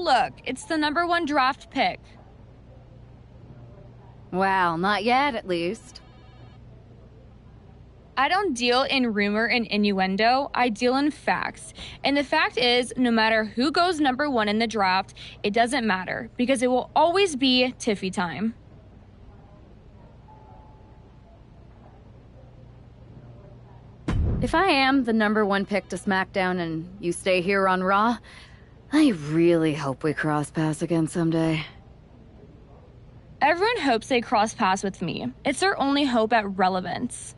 look. It's the #1 draft pick. Well, not yet, at least. I don't deal in rumor and innuendo. I deal in facts. And the fact is, no matter who goes #1 in the draft, it doesn't matter because it will always be Tiffy time. If I am the #1 pick to SmackDown and you stay here on Raw, I really hope we cross paths again someday. Everyone hopes they cross paths with me. It's their only hope at relevance.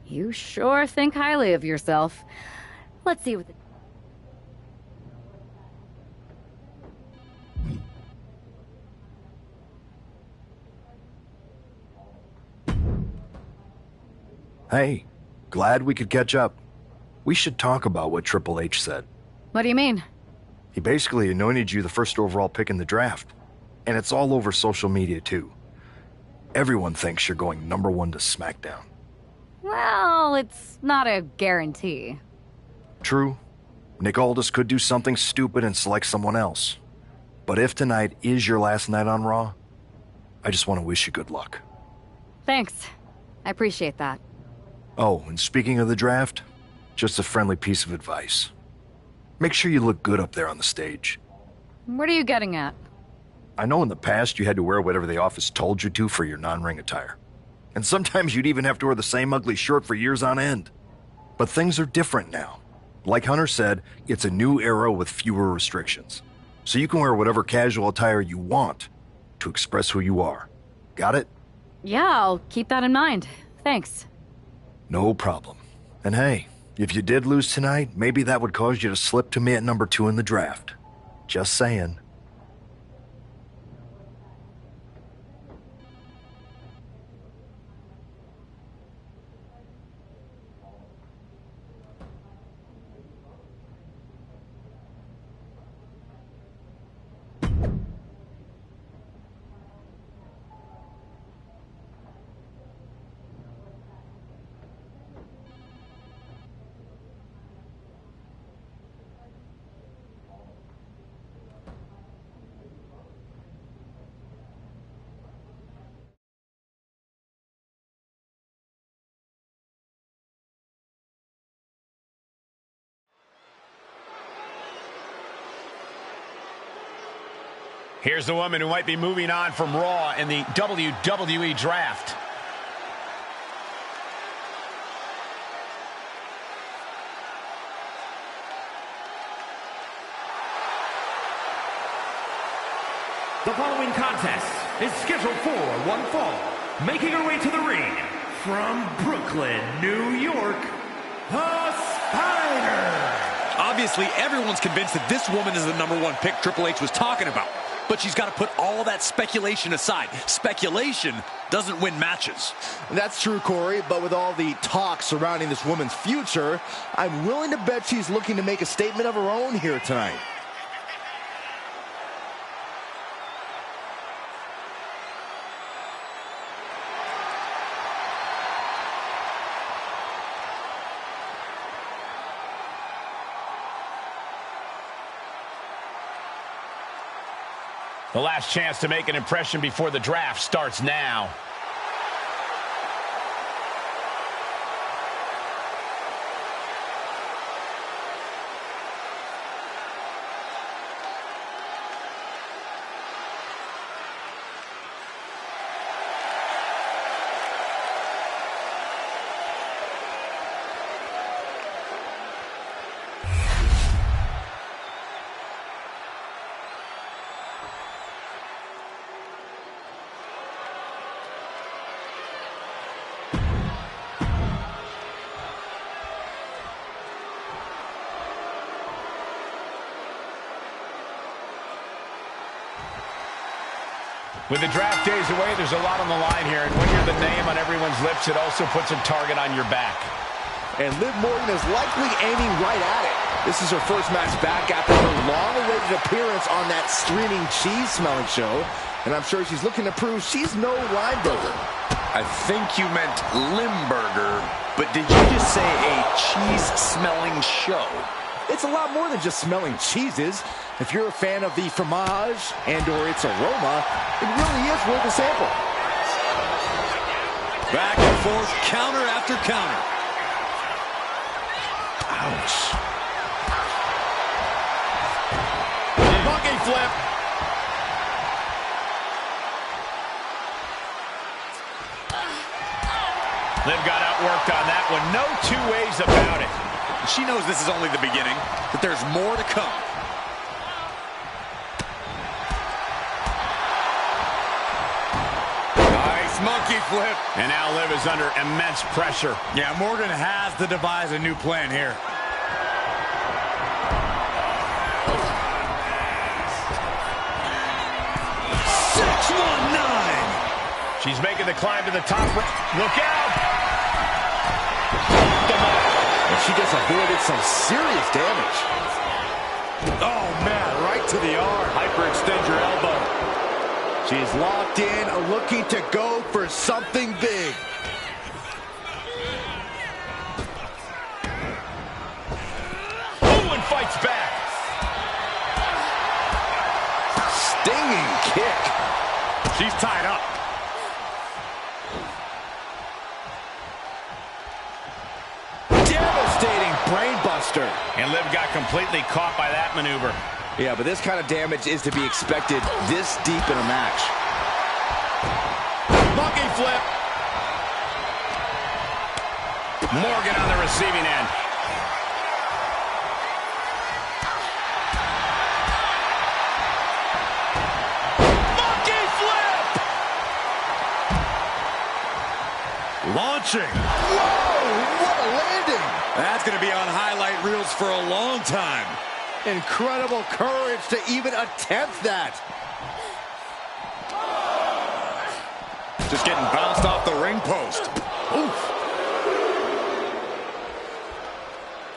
You sure think highly of yourself. Let's see what Hey, glad we could catch up. We should talk about what Triple H said. What do you mean? He basically anointed you the first overall pick in the draft. And it's all over social media, too. Everyone thinks you're going #1 to SmackDown. Well, it's not a guarantee. True. Nick Aldis could do something stupid and select someone else. But if tonight is your last night on Raw, I just want to wish you good luck. Thanks. I appreciate that. Oh, and speaking of the draft, just a friendly piece of advice. Make sure you look good up there on the stage. What are you getting at? I know in the past you had to wear whatever the office told you to for your non-ring attire. And sometimes you'd even have to wear the same ugly shirt for years on end. But things are different now. Like Hunter said, it's a new era with fewer restrictions. So you can wear whatever casual attire you want to express who you are. Got it? Yeah, I'll keep that in mind. Thanks. No problem. And hey, if you did lose tonight, maybe that would cause you to slip to me at #2 in the draft. Just saying. Here's the woman who might be moving on from Raw in the WWE Draft. The following contest is scheduled for one fall. Making her way to the ring from Brooklyn, New York, the Spider. Obviously, everyone's convinced that this woman is the #1 pick Triple H was talking about. But she's got to put all that speculation aside. Speculation doesn't win matches. That's true, Corey, but with all the talk surrounding this woman's future, I'm willing to bet she's looking to make a statement of her own here tonight. The last chance to make an impression before the draft starts now. With the draft days away, there's a lot on the line here, and when you're the name on everyone's lips, it also puts a target on your back. And Liv Morgan is likely aiming right at it. This is her first match back after her long-awaited appearance on that streaming cheese-smelling show, and I'm sure she's looking to prove she's no Lineburger. I think you meant Limburger, but did you just say a cheese-smelling show? it's a lot more than just smelling cheeses. If you're a fan of the fromage and/or its aroma, it really is worth a sample. Back and forth, counter after counter. Ouch. Monkey flip. Liv got outworked on that one. No two ways about it. She knows this is only the beginning, that there's more to come. Nice monkey flip. And now Liv is under immense pressure. Yeah, Morgan has to devise a new plan here. She's making the climb to the top. Look out! And she just avoided some serious damage. Oh, man, right to the arm. Hyperextend your elbow. She's locked in, looking to go for something big. Ooh, and fights back. Stinging kick. She's tied up. Devastating brainbuster. And Liv got completely caught by that maneuver. Yeah, but this kind of damage is to be expected this deep in a match. Monkey flip. Morgan on the receiving end. Monkey flip! Launching. Whoa, what a landing! That's going to be on highlight reels for a long time. Incredible courage to even attempt that. Just getting bounced off the ring post. Oof.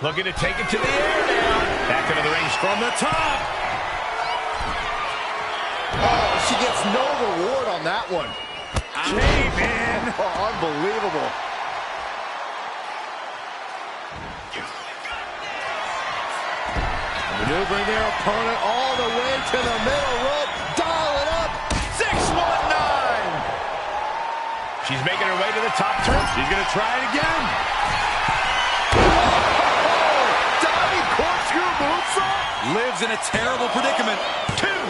Looking to take it to the air now. Back into the ring from the top. Oh, she gets no reward on that one. Cave in. Oh, unbelievable. Maneuvering their opponent all the way to the middle rope. Dial it up. 619. She's making her way to the top turn. She's going to try it again. Diving corkscrew moonsault. Liv's in a terrible predicament. Two.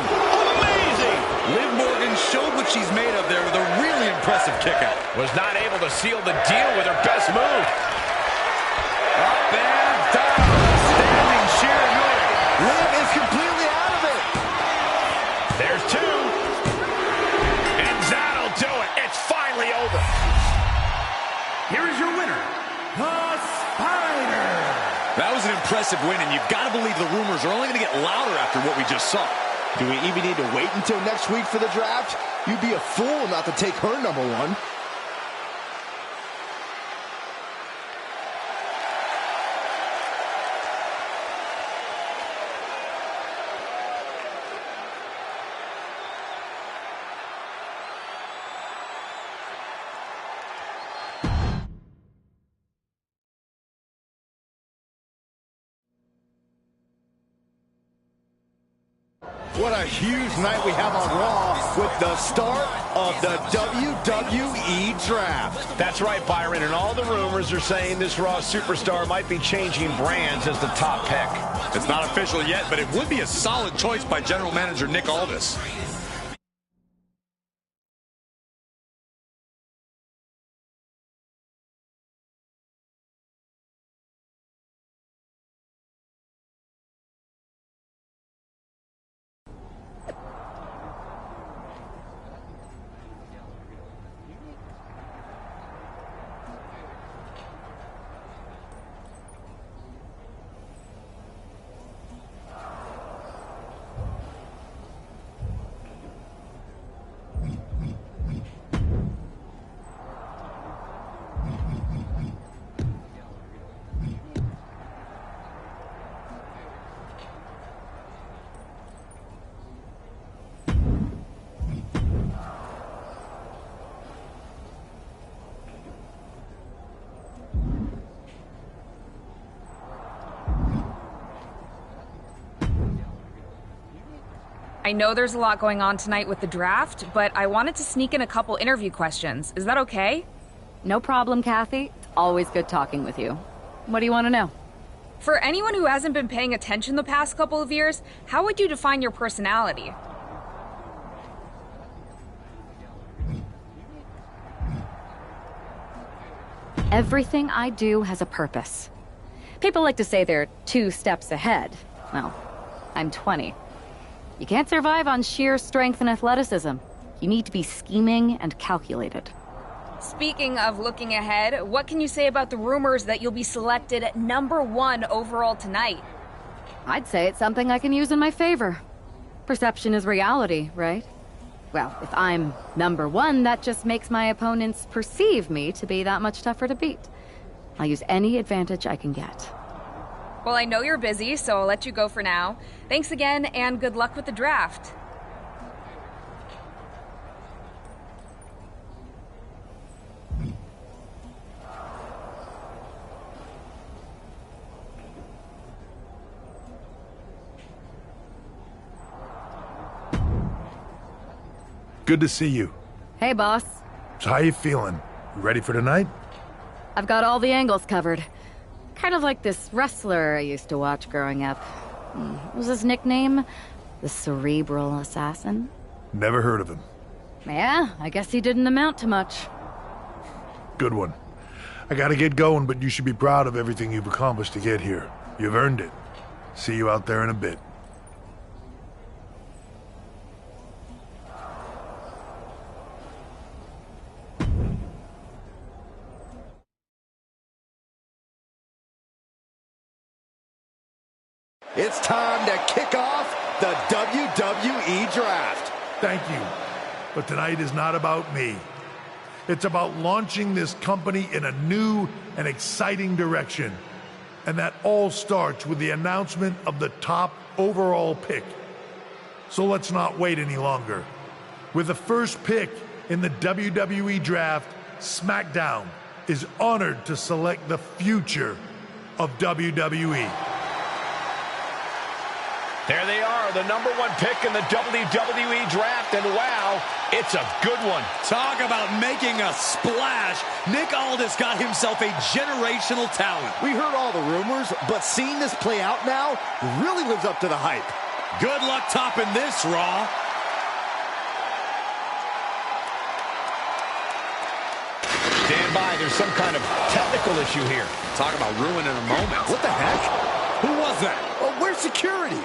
Amazing. Liv Morgan showed what she's made of there with a really impressive kick out. Was not able to seal the deal with her best move. Up and down. Standing sheer annoyance. Liv is completely out of it. There's two. And that'll do it. It's finally over. Here is your winner, the Spider. That was an impressive win, and you've got to believe the rumors are only going to get louder after what we just saw. Do we even need to wait until next week for the draft? You'd be a fool not to take her number one. What a huge night we have on Raw with the start of the WWE Draft. That's right, Byron, and all the rumors are saying this Raw superstar might be changing brands as the top pick. It's not official yet, but it would be a solid choice by General Manager Nick Aldis. I know there's a lot going on tonight with the draft, but I wanted to sneak in a couple interview questions. Is that okay? No problem, Kathy. It's always good talking with you. What do you want to know? For anyone who hasn't been paying attention the past couple of years, how would you define your personality? Everything I do has a purpose. People like to say they're 2 steps ahead. Well, I'm 20. You can't survive on sheer strength and athleticism. You need to be scheming and calculated. Speaking of looking ahead, what can you say about the rumors that you'll be selected at #1 overall tonight? I'd say it's something I can use in my favor. Perception is reality, right? Well, if I'm #1, that just makes my opponents perceive me to be that much tougher to beat. I'll use any advantage I can get. Well, I know you're busy, so I'll let you go for now. Thanks again, and good luck with the draft. Good to see you. Hey, boss. So how you feeling? You ready for tonight? I've got all the angles covered. Kind of like this wrestler I used to watch growing up. What was his nickname? The Cerebral Assassin? Never heard of him. Yeah, I guess he didn't amount to much. Good one. I gotta get going, but you should be proud of everything you've accomplished to get here. You've earned it. See you out there in a bit. It's time to kick off the WWE Draft. Thank you. But tonight is not about me. It's about launching this company in a new and exciting direction. And that all starts with the announcement of the top overall pick. So let's not wait any longer. With the first pick in the WWE Draft, SmackDown is honored to select the future of WWE. There they are, the #1 pick in the WWE Draft, and wow, it's a good one. Talk about making a splash. Nick Aldis got himself a generational talent. We heard all the rumors, but seeing this play out now really lives up to the hype. Good luck topping this, Raw. Stand by, there's some kind of technical issue here. Talk about ruining a moment. What the heck? Who was that? Oh, where's security?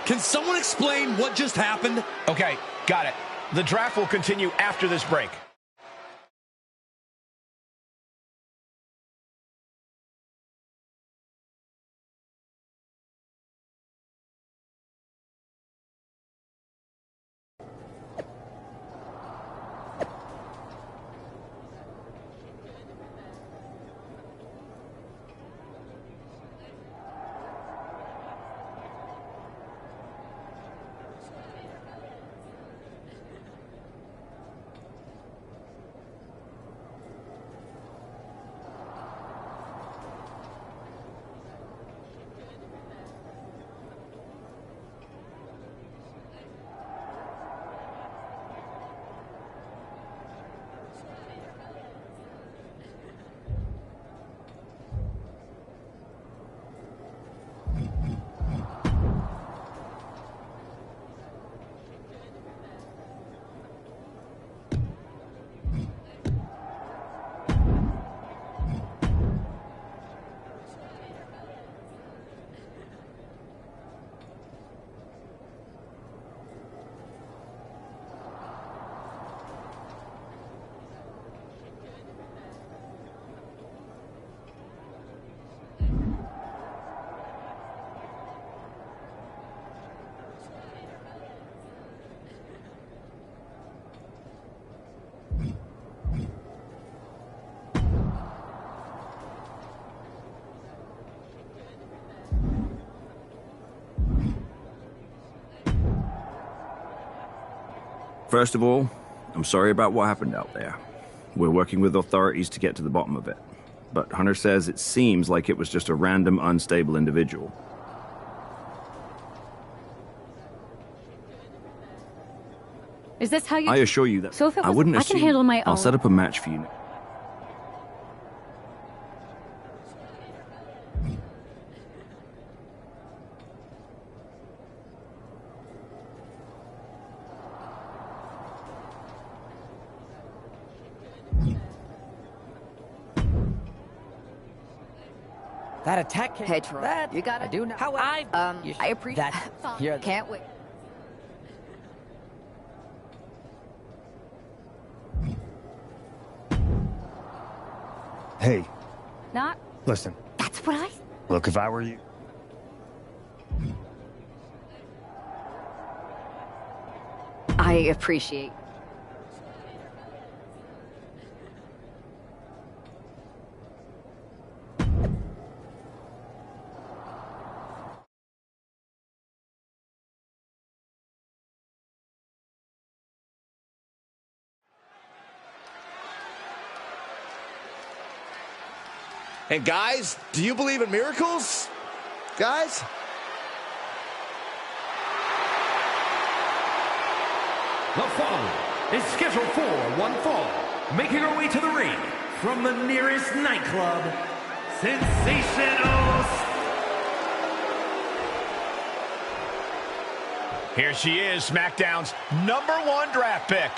Can someone explain what just happened? Okay, got it. The draft will continue after this break. First of all, I'm sorry about what happened out there. We're working with authorities to get to the bottom of it. But Hunter says it seems like it was just a random, unstable individual. Is this how you... I assure you that So if it I was- wouldn't I assume. can handle my I'll own. set up a match for you. That attack. Hey, Troy, That you got it. I do know. How I I appreciate that. You're Can't wait. Hey, Not... listen. That's what I... Look, if I were you... I appreciate... And guys, do you believe in miracles? Guys? The following is scheduled for one fall, making her way to the ring from the nearest nightclub, Sensational. Here she is, SmackDown's #1 draft pick.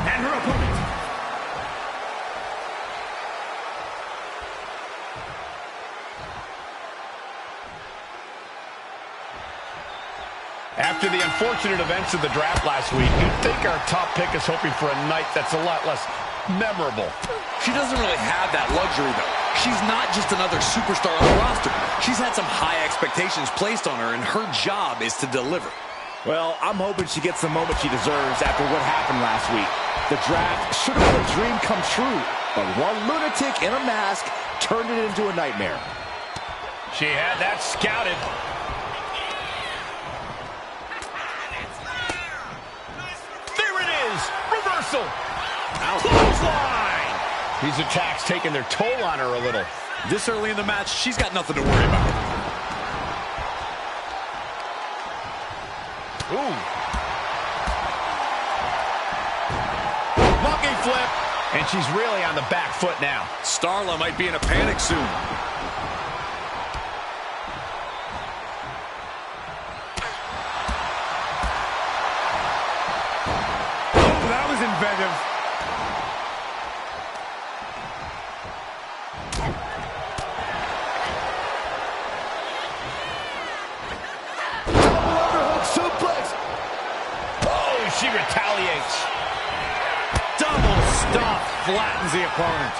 And her opponent, After the unfortunate events of the draft last week, you'd think our top pick is hoping for a night that's a lot less memorable. She doesn't really have that luxury, though. She's not just another superstar on the roster. She's had some high expectations placed on her, and her job is to deliver. Well, I'm hoping she gets the moment she deserves after what happened last week. The draft should have been a dream come true, but one lunatic in a mask turned it into a nightmare. She had that scouted. There it is! Reversal! Clothesline! These attacks taking their toll on her a little. This early in the match, she's got nothing to worry about. Ooh. Monkey flip. And she's really on the back foot now. Starla might be in a panic soon. Oh, that was inventive. Underhook suplex. Oh, she retaliates. Double stomp flattens the opponent.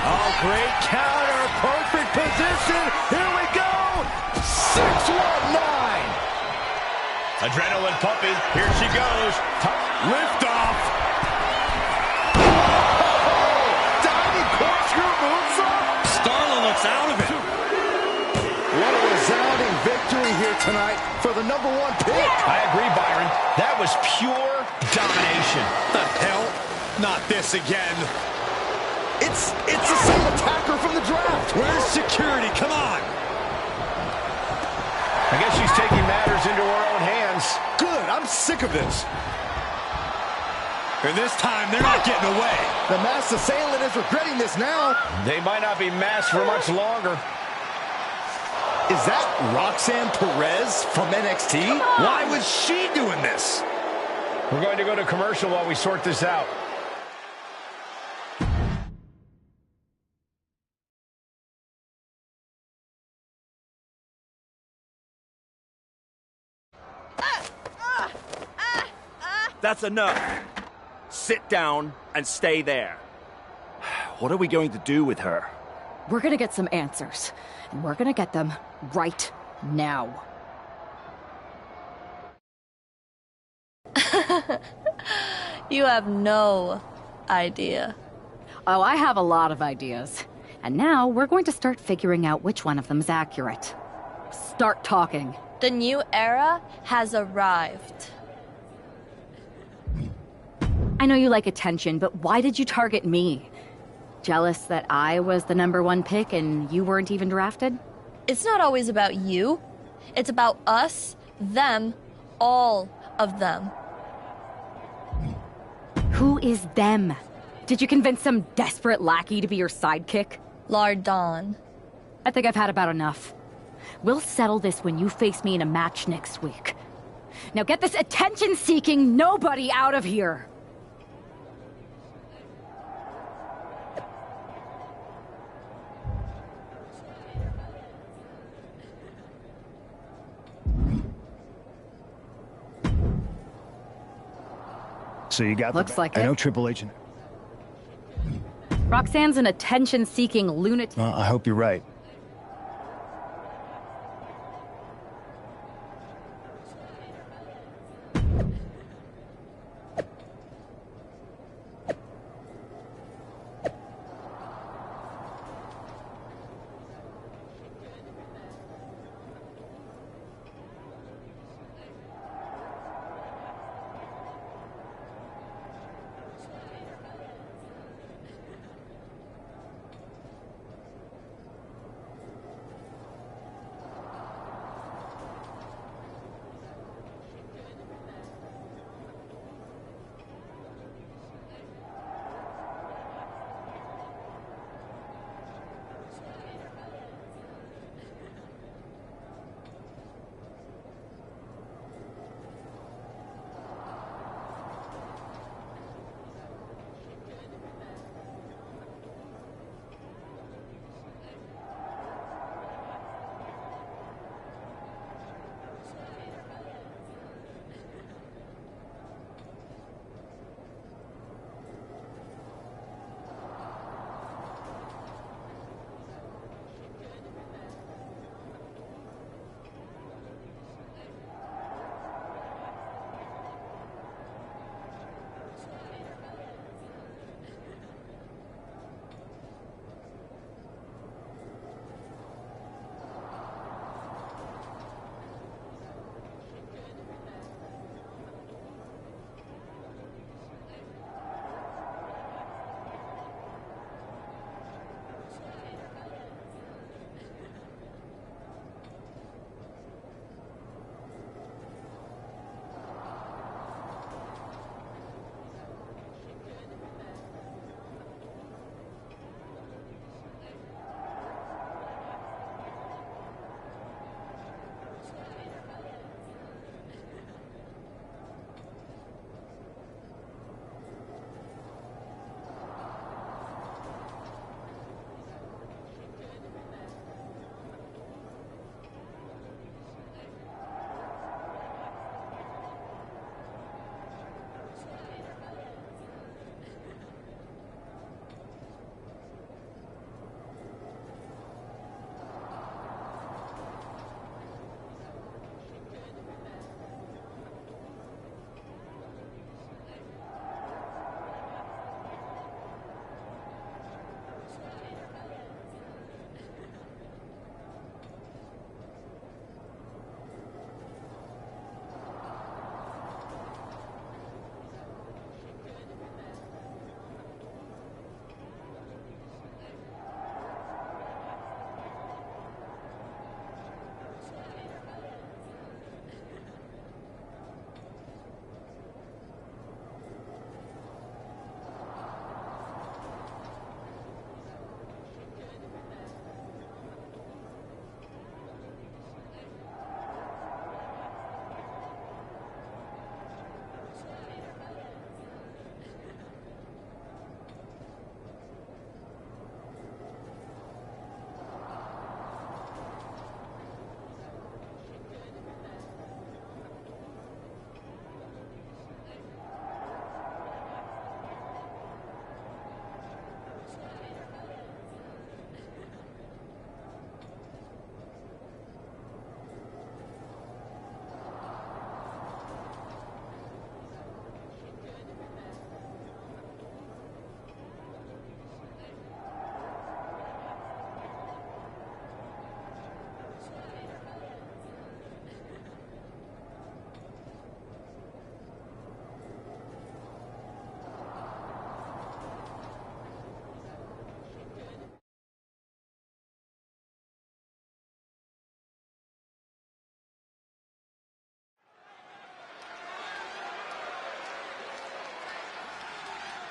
Oh, great counter. Perfect position. Here we go. 619. Adrenaline pumping. Here she goes. Lift off. Diving corkscrew moonsault. Starla looks out of it. What a resounding victory here tonight for the #1 pick. I agree, Byron. That was pure domination. The hell? Not this again. It's the same attacker from the draft. Where's security? Come on. I guess she's taking matters into her own hands. Good. I'm sick of this. And this time, they're not getting away. The masked assailant is regretting this now. They might not be masked for much longer. Is that Roxanne Perez from NXT? Why was she doing this? We're going to go to commercial while we sort this out. That's enough. Sit down and stay there. What are we going to do with her? We're gonna get some answers. And we're gonna get them right now. You have no idea. Oh, I have a lot of ideas. And now we're going to start figuring out which one of them is accurate. Start talking. The new era has arrived. I know you like attention, but why did you target me? Jealous that I was the #1 pick and you weren't even drafted? It's not always about you. It's about us, them, all of them. Who is them? Did you convince some desperate lackey to be your sidekick? Lardon. I think I've had about enough. We'll settle this when you face me in a match next week. Now get this attention-seeking nobody out of here! So you got Looks like I it. know Triple H. Roxanne's an attention-seeking lunatic. I hope you're right.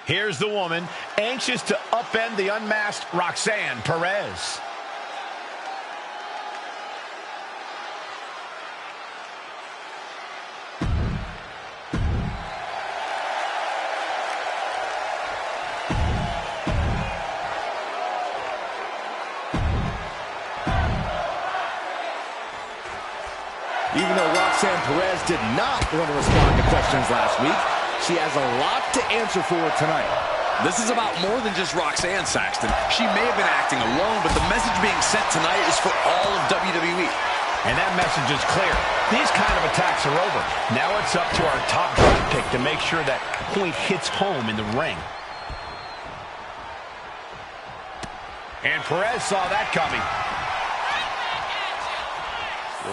Here's the woman, anxious to upend the unmasked Roxanne Perez. Even though Roxanne Perez did not want to respond to questions last week, she has a lot to answer for tonight. This is about more than just Roxanne, Saxton. She may have been acting alone, but the message being sent tonight is for all of WWE. And that message is clear. These kind of attacks are over. Now it's up to our top draft pick to make sure that point hits home in the ring. And Perez saw that coming.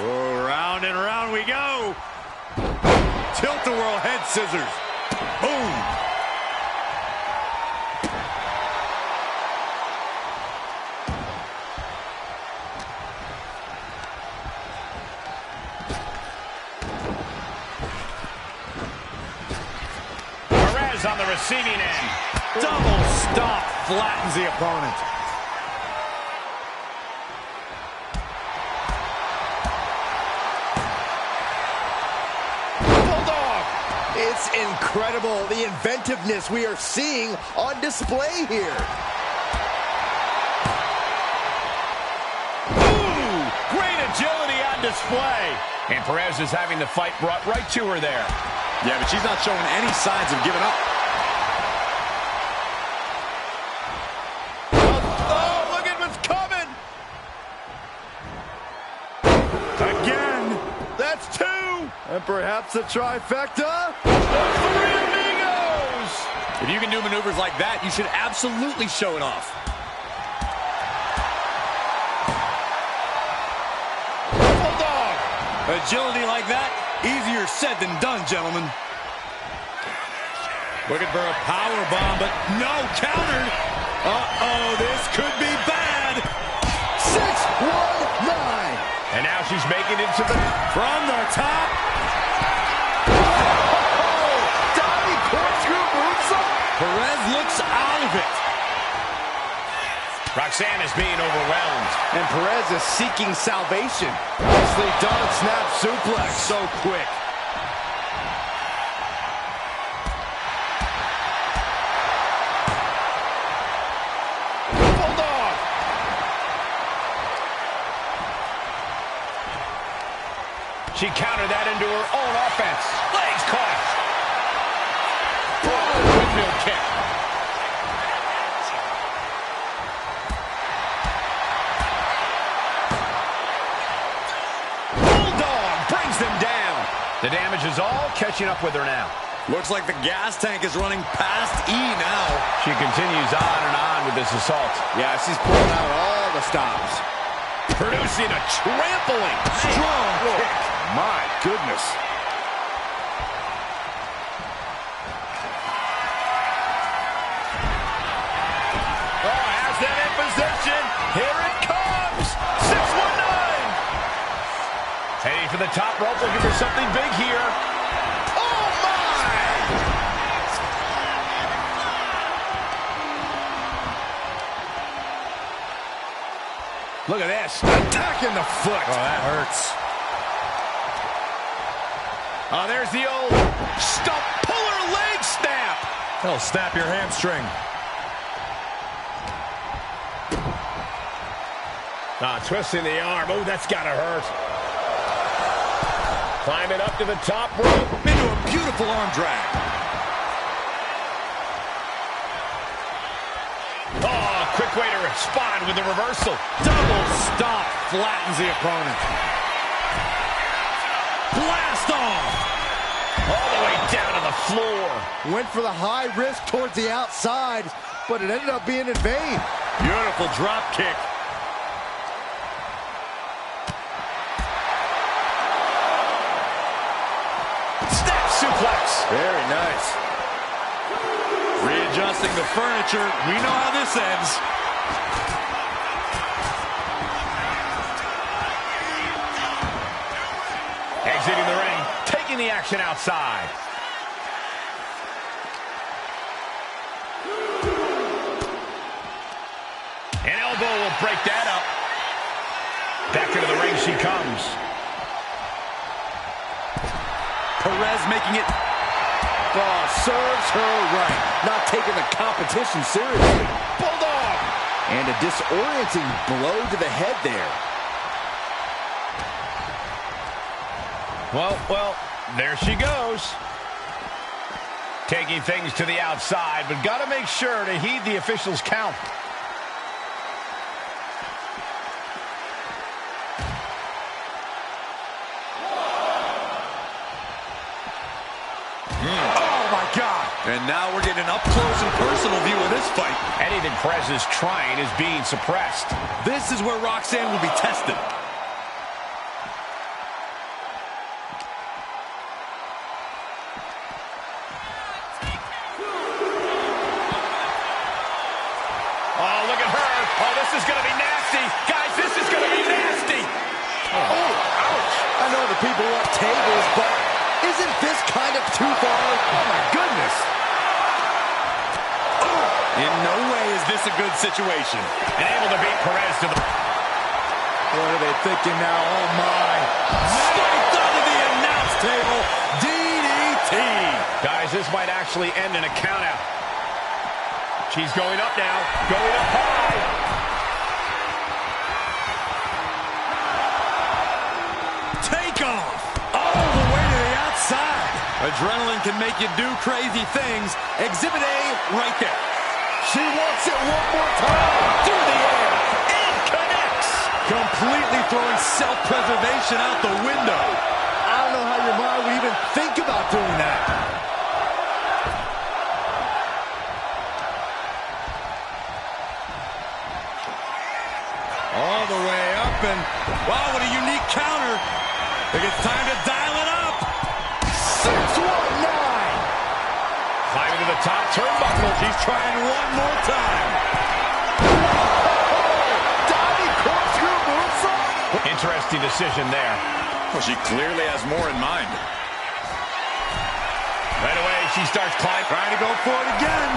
Oh, round and round we go. Tilt-a-whirl head scissors. Boom. Perez on the receiving end. Double stomp flattens the opponent. It's incredible, the inventiveness we are seeing on display here. Ooh, great agility on display. And Perez is having the fight brought right to her there. Yeah, but she's not showing any signs of giving up. Oh, look at what's coming. Again. That's two. And perhaps a trifecta. Three amigos. If you can do maneuvers like that, you should absolutely show it off. Bulldog. Agility like that, easier said than done, gentlemen. Looking for a power bomb, but no counter. Uh-oh, this could be bad. 6-1-9. And now she's making it to the... From the top. Perez looks out of it. Roxanne is being overwhelmed. And Perez is seeking salvation. Nicely done, snap suplex. So quick. Bulldog. She countered that into her own offense. Legs caught. Windmill kick. Bulldog brings them down. The damage is all catching up with her now. Looks like the gas tank is running past E now. She continues on and on with this assault. Yeah, she's pulling out all the stops. Producing a trampling. Strong kick. My goodness. Position. Here it comes. 619. Heading for the top rope, looking for something big here. Oh, my! Look at this. Attacking the foot. Oh, that hurts. Oh, there's the old stump puller leg snap. That'll snap your hamstring. Twisting the arm. Oh, that's got to hurt. Climbing up to the top rope. Into a beautiful arm drag. Oh, quick way to respond with the reversal. Double stomp flattens the opponent. Blast off. All the way down to the floor. Went for the high risk towards the outside, but it ended up being in vain. Beautiful drop kick. Suplex. Very nice. Readjusting the furniture. We know how this ends. Exiting the ring, taking the action outside. break that up. Back into the ring she comes. Perez making it. Oh, serves her right. Not taking the competition seriously. Bulldog! And a disorienting blow to the head there. Well, there she goes. Taking things to the outside, but got to make sure to heed the officials' count. And now we're getting an up-close and personal view of this fight. Anything Perez is trying is being suppressed. This is where Roxanne will be tested. Oh, look at her. Oh, this is going to be nasty. Guys, this is going to be nasty. Oh, ouch. I know the people want tables, but isn't this kind of too far? Oh, my goodness. In no way is this a good situation. And able to beat Perez to the... What are they thinking now? Oh, my. Straight under the announce table. DDT. Guys, this might actually end in a countout. She's going up now. Going up high. Take off. All the way to the outside. Adrenaline can make you do crazy things. Exhibit A right there. She wants it one more time. Through the air. And connects. Completely throwing self-preservation out the window. I don't know how your mind would even think about doing that. All the way up, and wow, what a unique counter. I think it's time to dial it up. 619. Climbing to the top turnbuckle. She's trying one more time. Diving corkscrew moonsault. Interesting decision there. Well, she clearly has more in mind. Right away, she starts climbing. Trying to go for it again.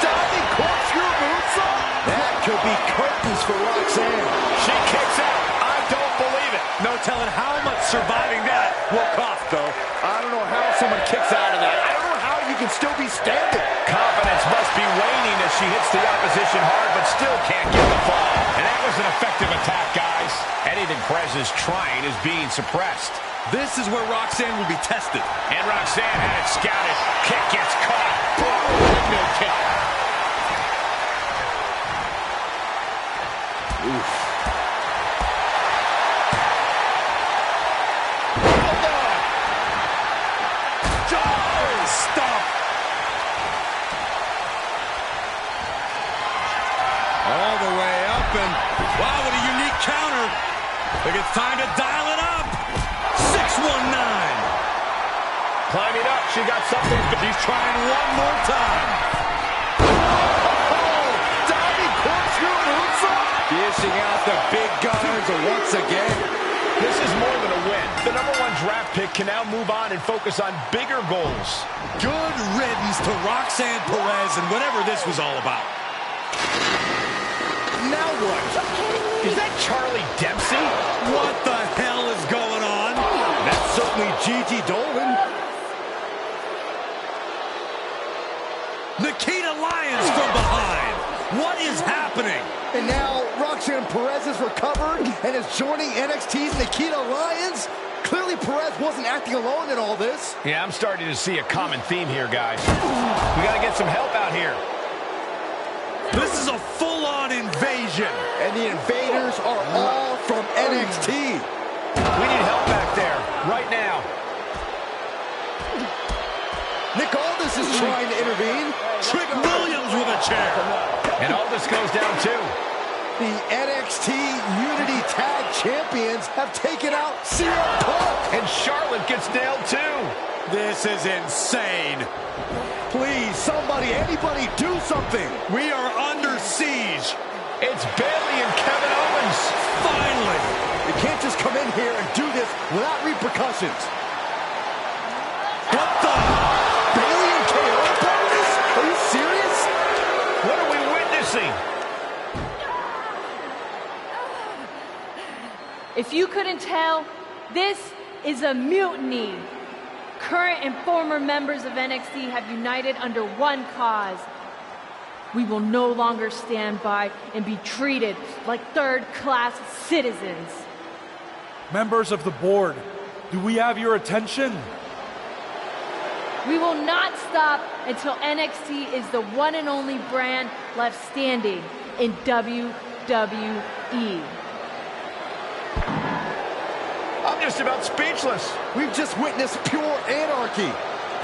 Diving corkscrew moonsault. That could be curtains for Roxanne. She kicks out. I don't believe it. No telling how much surviving that will cost, though. I don't know how someone kicks out of that. I don't know how you can still be standing. Confidence must be waning as she hits the opposition hard, but still can't get the fall. And that was an effective attack, guys. Anything Perez is trying is being suppressed. This is where Roxanne will be tested. And Roxanne had it scouted. Kick gets caught. Windmill kick. Oof. Stop. All the way up, and wow, what a unique counter. I think it's time to dial it up. 619. Climbing up, she got something. She's trying one more time. Diving corkscrew moonsault. Dishing out the big guns once again. This is more than a win. The #1 draft pick can now move on and focus on bigger goals. Good riddance to Roxanne Perez and whatever this was all about. Now what? Is that Charlie Dempsey? What the hell is going on? That's certainly Gigi Dolan. Nikita Lyons from behind. What is happening? And now Roxanne Perez is recovered and is joining NXT's Nikita Lyons. Clearly Perez wasn't acting alone in all this. Yeah, I'm starting to see a common theme here, guys. We got to get some help out here. This is a full-on invasion. And the invaders are all from NXT. We need help back there, right now. Nick Aldis is trying to intervene. Trick Williams with a chair. And Aldis goes down too. The NXT Unity Tag Champions have taken out CM Punk. And Charlotte gets nailed too. This is insane. Please, somebody, anybody, do something. We are under siege. It's Bayley and Kevin Owens. Finally. You can't just come in here and do this without repercussions. What the? Bayley and KO? Are you serious? What are we witnessing? If you couldn't tell, this is a mutiny. Current and former members of NXT have united under one cause. We will no longer stand by and be treated like third-class citizens. Members of the board, do we have your attention? We will not stop until NXT is the one and only brand left standing in WWE. I'm just about speechless. We've just witnessed pure anarchy.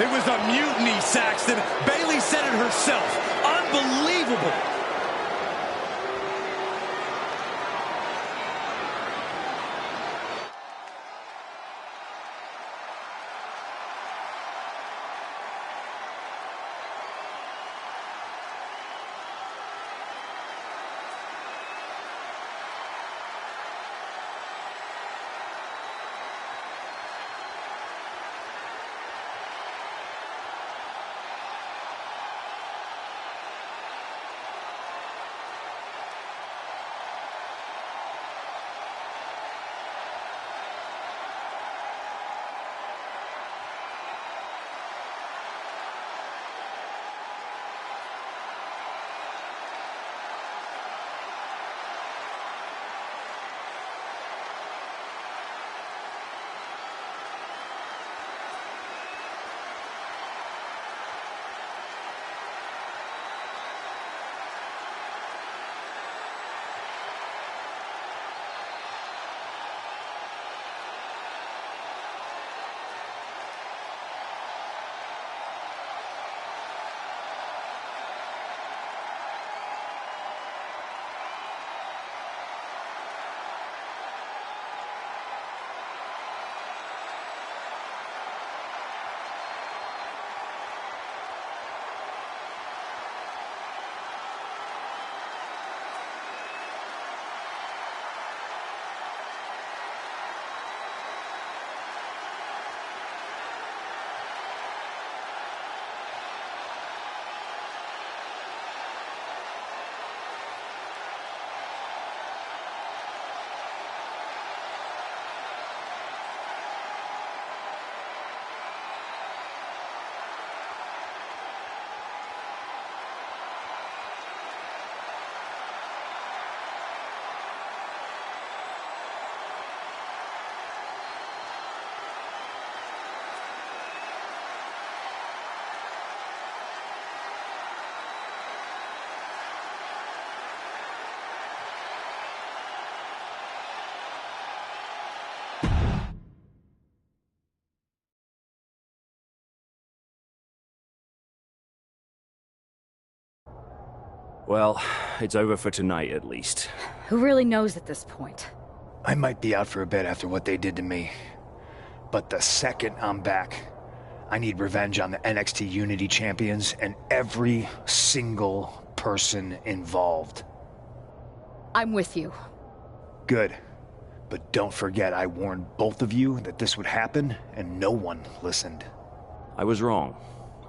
It was a mutiny, Saxton. Bayley said it herself. Unbelievable. Well, it's over for tonight at least. Who really knows at this point? I might be out for a bit after what they did to me. But the second I'm back, I need revenge on the NXT Unity Champions and every single person involved. I'm with you. Good. But don't forget I warned both of you that this would happen, and no one listened. I was wrong.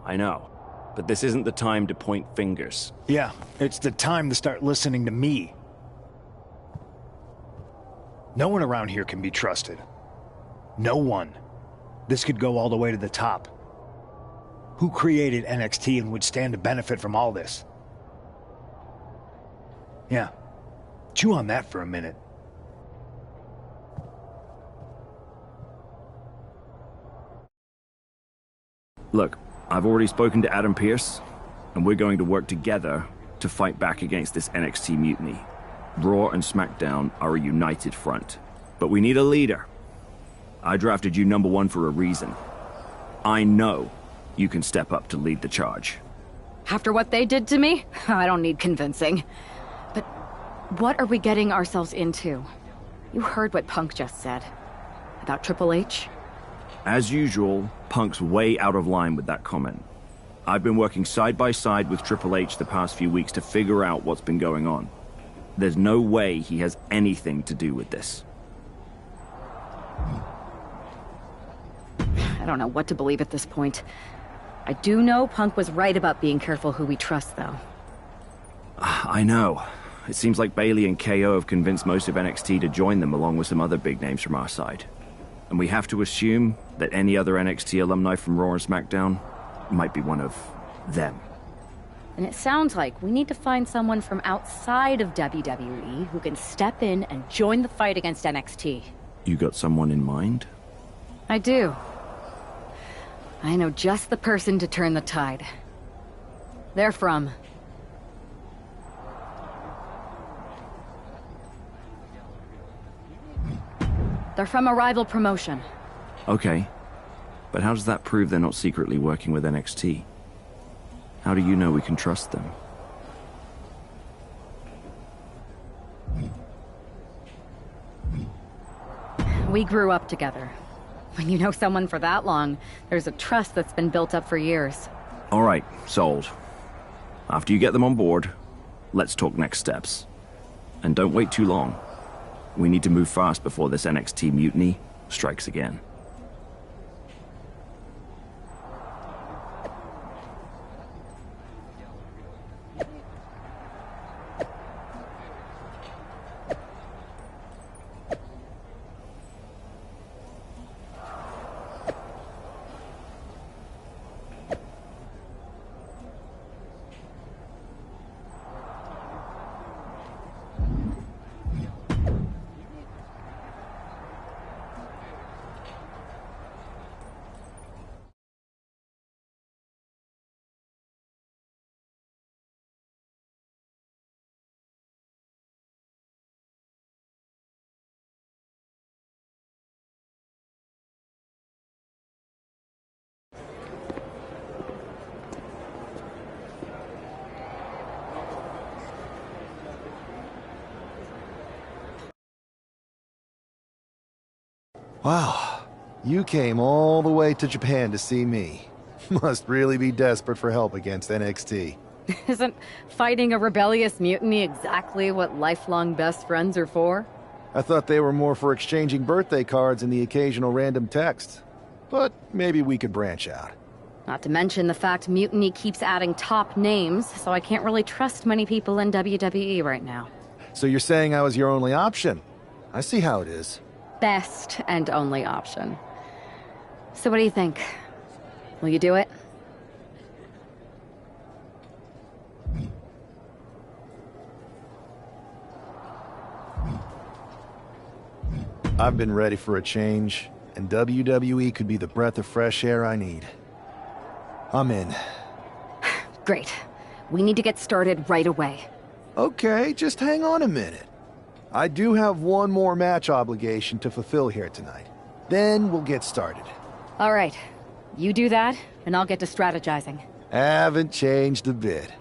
I know. But this isn't the time to point fingers. Yeah, it's the time to start listening to me. No one around here can be trusted. No one. This could go all the way to the top. Who created NXT and would stand to benefit from all this? Yeah. Chew on that for a minute. Look, I've already spoken to Adam Pearce, and we're going to work together to fight back against this NXT mutiny. Raw and SmackDown are a united front, but we need a leader. I drafted you #1 for a reason. I know you can step up to lead the charge. After what they did to me, I don't need convincing. But what are we getting ourselves into? You heard what Punk just said. About Triple H? As usual, Punk's way out of line with that comment. I've been working side by side with Triple H the past few weeks to figure out what's been going on. There's no way he has anything to do with this. I don't know what to believe at this point. I do know Punk was right about being careful who we trust, though. I know. it seems like Bailey and KO have convinced most of NXT to join them along with some other big names from our side. And we have to assume that any other NXT alumni from Raw and SmackDown might be one of them. And it sounds like we need to find someone from outside of WWE who can step in and join the fight against NXT. You got someone in mind? I do. I know just the person to turn the tide. They're from... They're from a rival promotion. Okay. But how does that prove they're not secretly working with NXT? How do you know we can trust them? We grew up together. When you know someone for that long, there's a trust that's been built up for years. All right, sold. After you get them on board, let's talk next steps. And don't wait too long. We need to move fast before this NXT mutiny strikes again. Wow, you came all the way to Japan to see me. Must really be desperate for help against NXT. Isn't fighting a rebellious mutiny exactly what lifelong best friends are for? I thought they were more for exchanging birthday cards and the occasional random text. But maybe we could branch out. Not to mention the fact Mutiny keeps adding top names, so I can't really trust many people in WWE right now. So you're saying I was your only option? I see how it is. Best and only option. So what do you think? Will you do it? I've been ready for a change, and WWE could be the breath of fresh air I need. I'm in. Great. We need to get started right away. Okay, just hang on a minute. I do have one more match obligation to fulfill here tonight. Then we'll get started. All right. You do that, and I'll get to strategizing. Haven't changed a bit.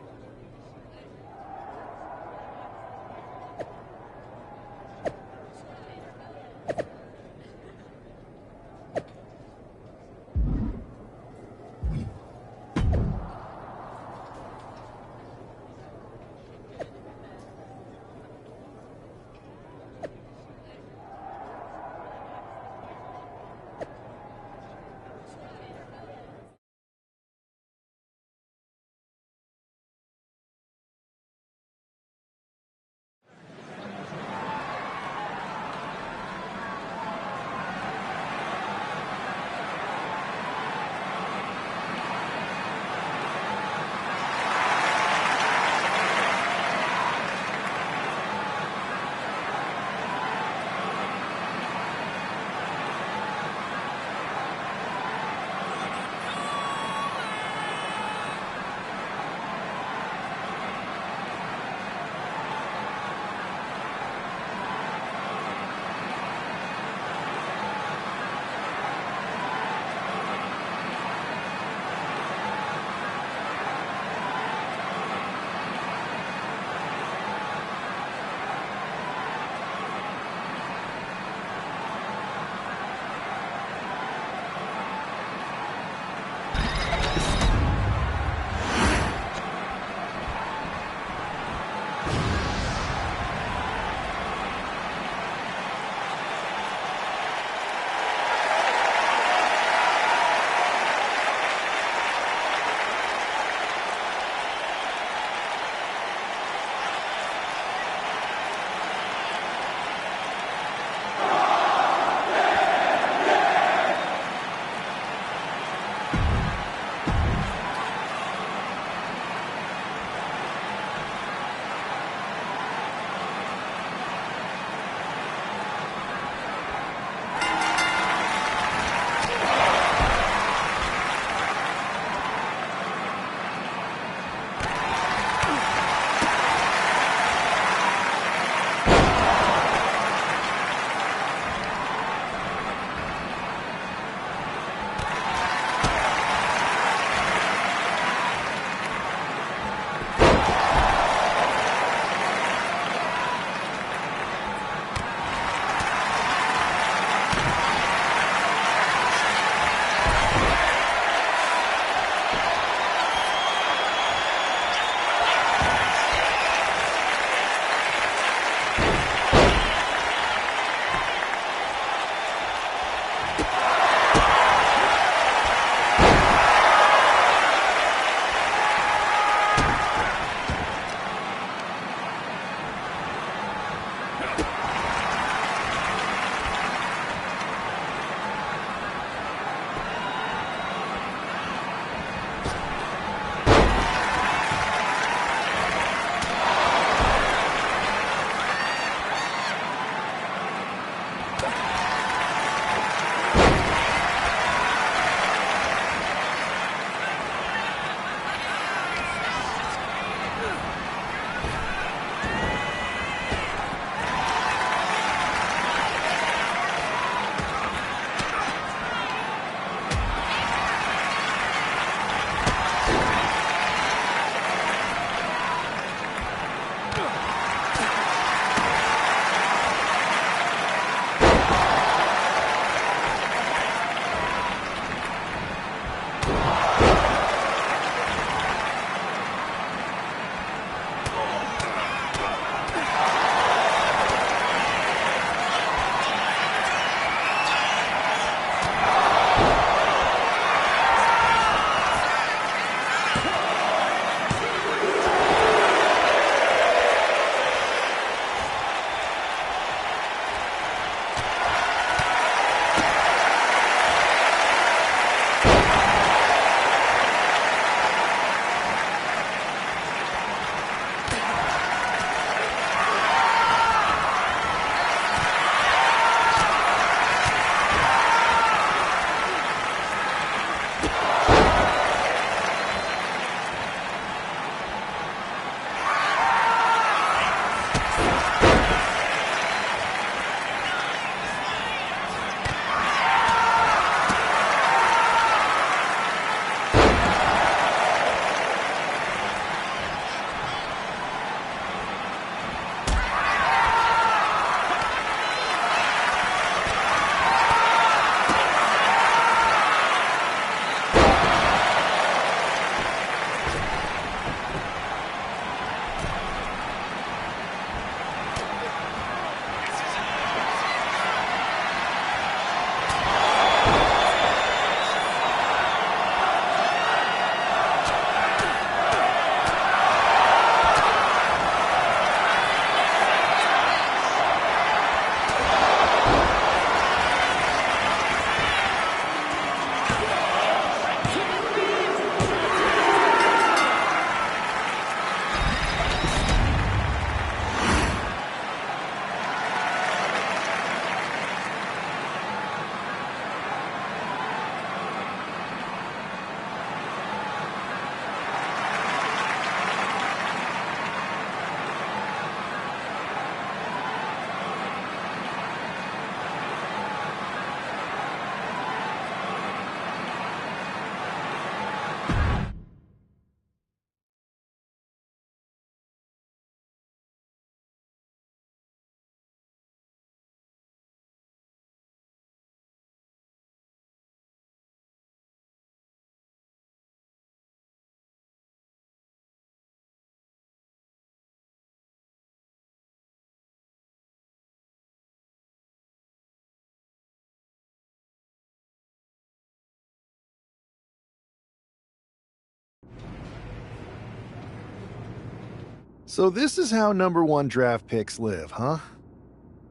So this is how #1 draft picks live, huh?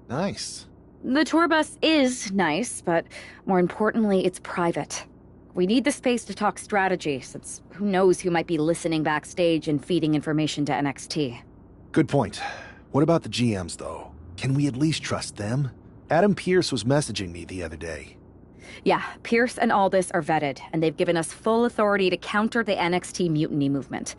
Nice. The tour bus is nice, but more importantly, it's private. We need the space to talk strategy, since who knows who might be listening backstage and feeding information to NXT. Good point. What about the GMs, though? Can we at least trust them? Adam Pearce was messaging me the other day. Yeah, Pierce and Aldis are vetted, and they've given us full authority to counter the NXT mutiny movement.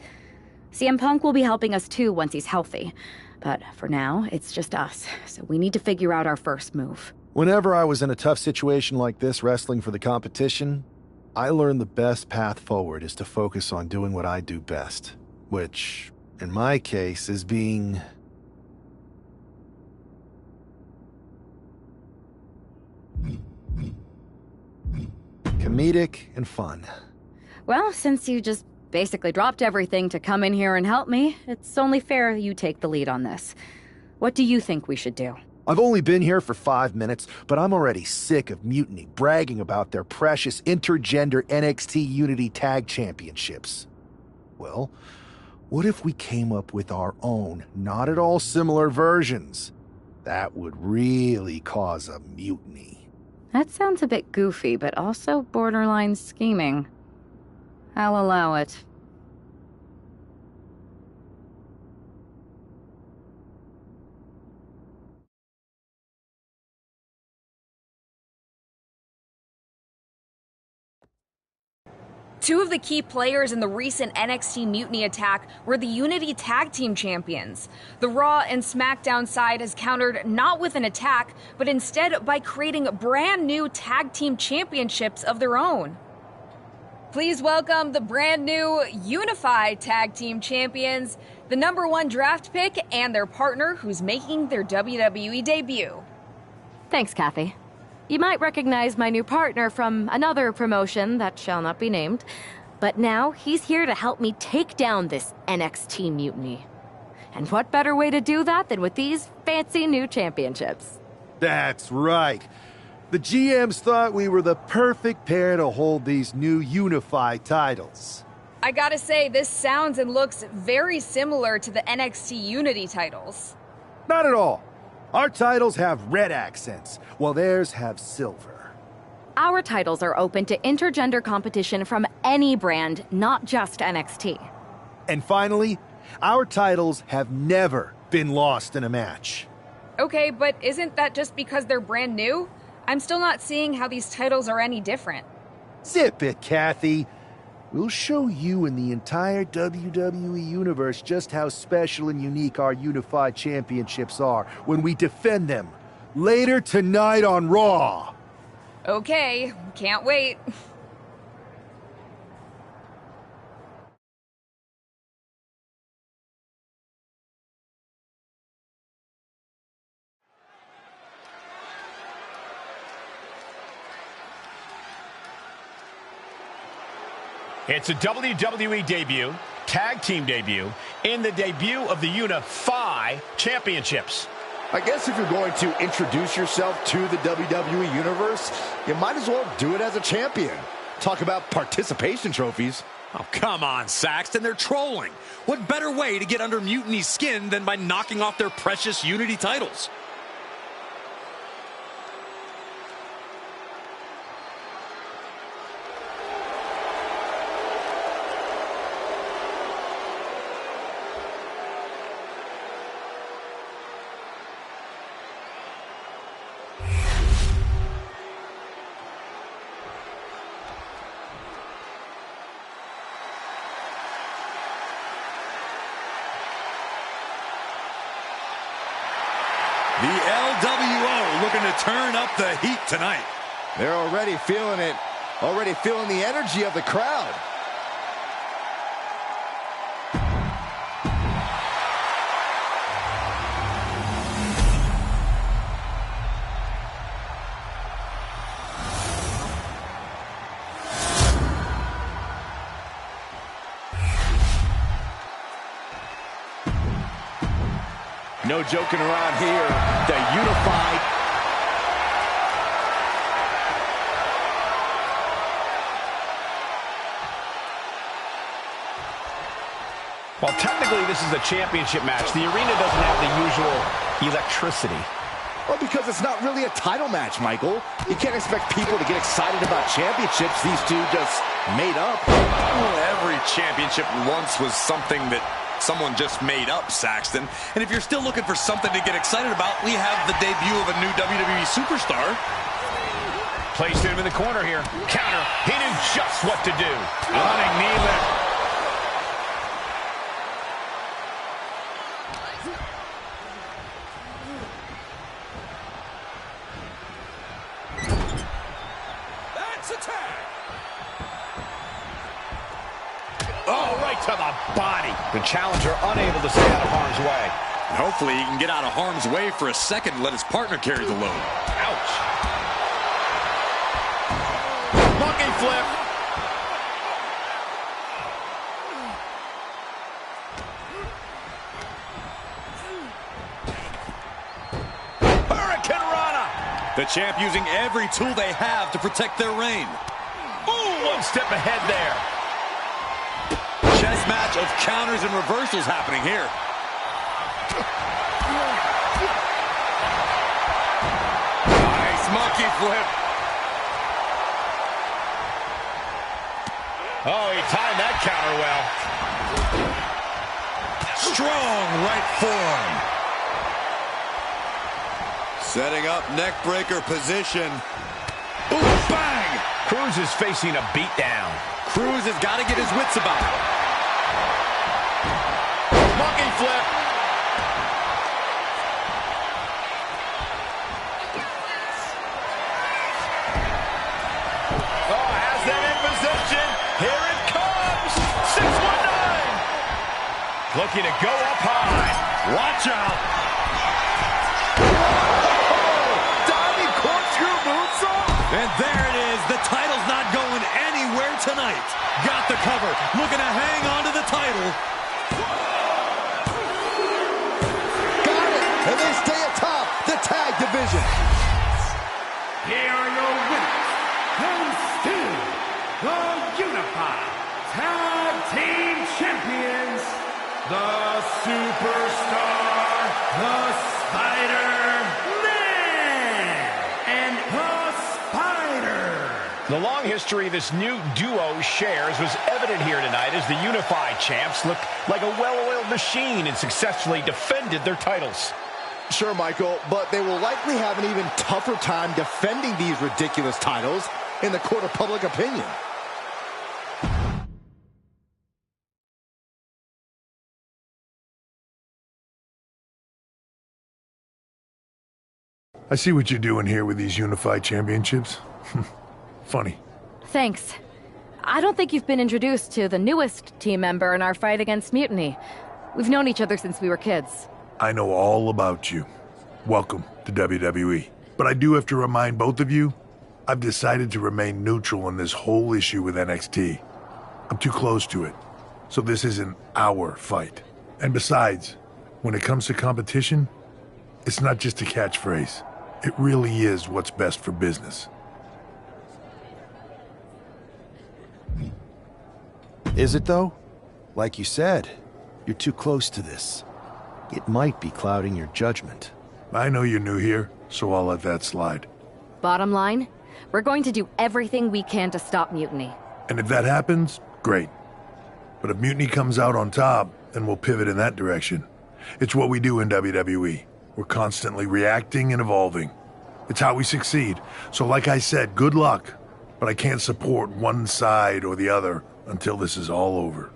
CM Punk will be helping us too once he's healthy. But for now, it's just us, so we need to figure out our first move. Whenever I was in a tough situation like this wrestling for the competition, I learned the best path forward is to focus on doing what I do best. Which, in my case, is being... comedic and fun. Well, since you just basically dropped everything to come in here and help me, it's only fair you take the lead on this. What do you think we should do? I've only been here for 5 minutes, but I'm already sick of Mutiny bragging about their precious intergender NXT Unity Tag Championships. Well, what if we came up with our own, not at all similar versions? That would really cause a mutiny. That sounds a bit goofy, but also borderline scheming. I'll allow it. Two of the key players in the recent NXT Mutiny attack were the Unity Tag Team Champions. The Raw and SmackDown side has countered not with an attack, but instead by creating brand new Tag Team Championships of their own. Please welcome the brand new Unified Tag Team Champions, the #1 draft pick, and their partner who's making their WWE debut. Thanks, Kathy. You might recognize my new partner from another promotion that shall not be named, but now he's here to help me take down this NXT mutiny. And what better way to do that than with these fancy new championships? That's right. The GMs thought we were the perfect pair to hold these new unified titles. I gotta say, this sounds and looks very similar to the NXT Unity titles. Not at all. Our titles have red accents, while theirs have silver. Our titles are open to intergender competition from any brand, not just NXT. And finally, our titles have never been lost in a match. Okay, but isn't that just because they're brand new? I'm still not seeing how these titles are any different. Zip it, Kathy. We'll show you and the entire WWE Universe just how special and unique our unified championships are when we defend them later tonight on Raw. Okay, can't wait. It's a WWE debut, tag team debut, and the debut of the Unify Championships. I guess if you're going to introduce yourself to the WWE Universe, you might as well do it as a champion. Talk about participation trophies. Oh, come on, Saxton, they're trolling. What better way to get under Mutiny's skin than by knocking off their precious Unity titles? The LWO looking to turn up the heat tonight. They're already feeling it, already feeling the energy of the crowd. No joking around here. The Unified. Well, technically, this is a championship match. The arena doesn't have the usual electricity. Well, because it's not really a title match, Michael. You can't expect people to get excited about championships these two just made up. Well, every championship once was something that someone just made up, Saxton. And if you're still looking for something to get excited about, we have the debut of a new WWE superstar. Placed him in the corner here. Counter. He knew just what to do. Running knee lift. Oh, right to the body. The challenger unable to stay out of harm's way. And hopefully he can get out of harm's way for a second and let his partner carry the load. Ouch. Monkey flip. Hurricane Rana. The champ using every tool they have to protect their reign. Ooh, one step ahead there. Chess match of counters and reversals happening here. Nice monkey flip. Oh, he timed that counter well. Strong right forearm. Setting up neck breaker position. Ooh, bang! Cruz is facing a beatdown. Cruz has got to get his wits about it. Monkey flip. Oh, has that in position. Here it comes. 619. Looking to go up high. Watch out. Diving corkscrew moonsault. And there it is. The title's not going anywhere tonight. Got the cover. Looking to hang on to the title. And they stay atop the tag division. Here are your winners, and still the Unified Tag Team Champions, the Superstar, the Spider-Man, and the Spider. The long history this new duo shares was evident here tonight as the Unified Champs looked like a well-oiled machine and successfully defended their titles. Sure, Michael, but they will likely have an even tougher time defending these ridiculous titles in the court of public opinion. I see what you're doing here with these unified championships. Funny. Thanks. I don't think you've been introduced to the newest team member in our fight against Mutiny. We've known each other since we were kids. I know all about you. Welcome to WWE. But I do have to remind both of you, I've decided to remain neutral in this whole issue with NXT. I'm too close to it. So this isn't our fight. And besides, when it comes to competition, it's not just a catchphrase. It really is what's best for business. Is it, though? Like you said, you're too close to this. It might be clouding your judgment. I know you're new here, so I'll let that slide. Bottom line, we're going to do everything we can to stop Mutiny. And if that happens, great. But if Mutiny comes out on top, then we'll pivot in that direction. It's what we do in WWE. We're constantly reacting and evolving. It's how we succeed. So like I said, good luck. But I can't support one side or the other until this is all over.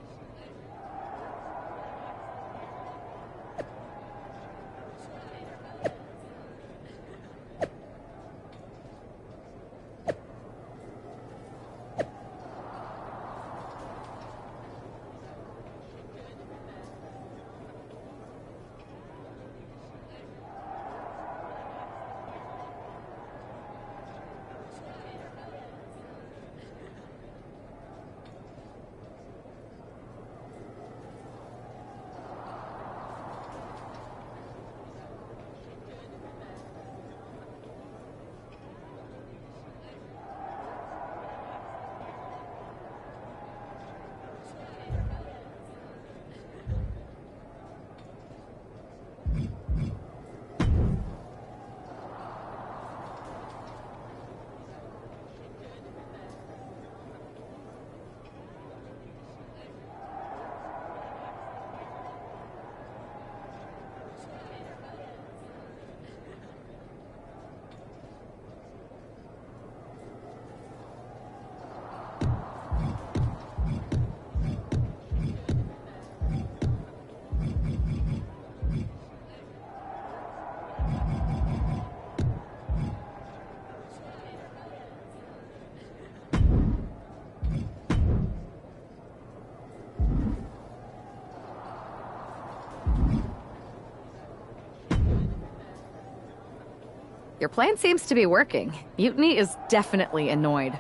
Your plan seems to be working. Mutiny is definitely annoyed.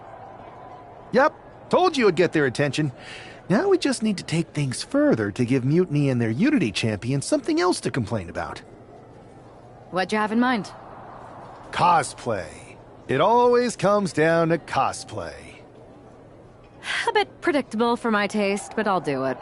Yep, told you it'd get their attention. Now we just need to take things further to give Mutiny and their Unity champion something else to complain about. What'd you have in mind? Cosplay. It always comes down to cosplay. A bit predictable for my taste, but I'll do it.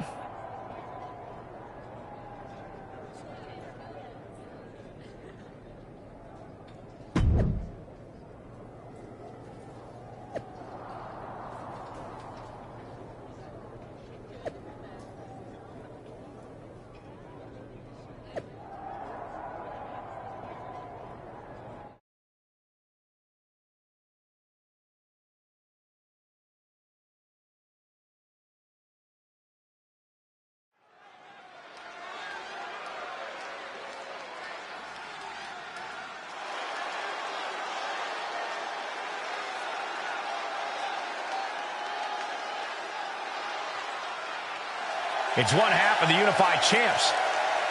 It's one half of the Unified Champs,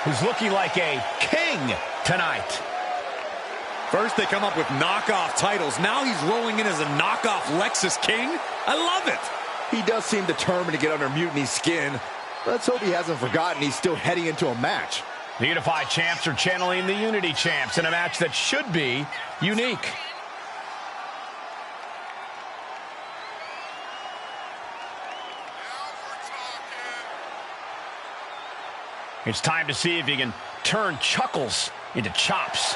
who's looking like a king tonight. First they come up with knockoff titles. Now he's rolling in as a knockoff Lexus King. I love it. He does seem determined to get under Mutiny's skin. Let's hope he hasn't forgotten he's still heading into a match. The Unified Champs are channeling the Unity Champs in a match that should be unique. It's time to see if he can turn chuckles into chops.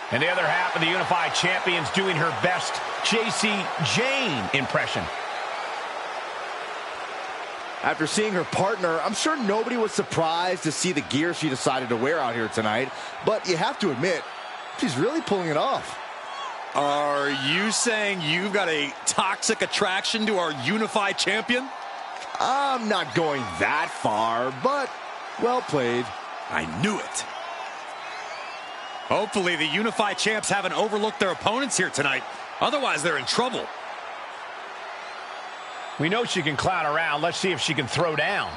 And the other half of the Unified Champions doing her best JC Jane impression. After seeing her partner, I'm sure nobody was surprised to see the gear she decided to wear out here tonight. But you have to admit, she's really pulling it off. Are you saying you've got a toxic attraction to our Unified Champion? I'm not going that far, but well played. I knew it. Hopefully the Unified Champs haven't overlooked their opponents here tonight. Otherwise, they're in trouble. We know she can clown around. Let's see if she can throw down.